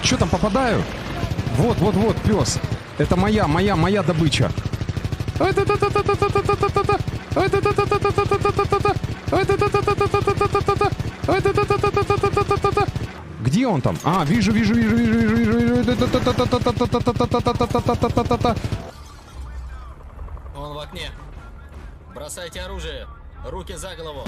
Что там, попадаю? Вот, пес. Это моя добыча. Где он там? А, вижу. Он в окне. Бросайте оружие. Руки за голову.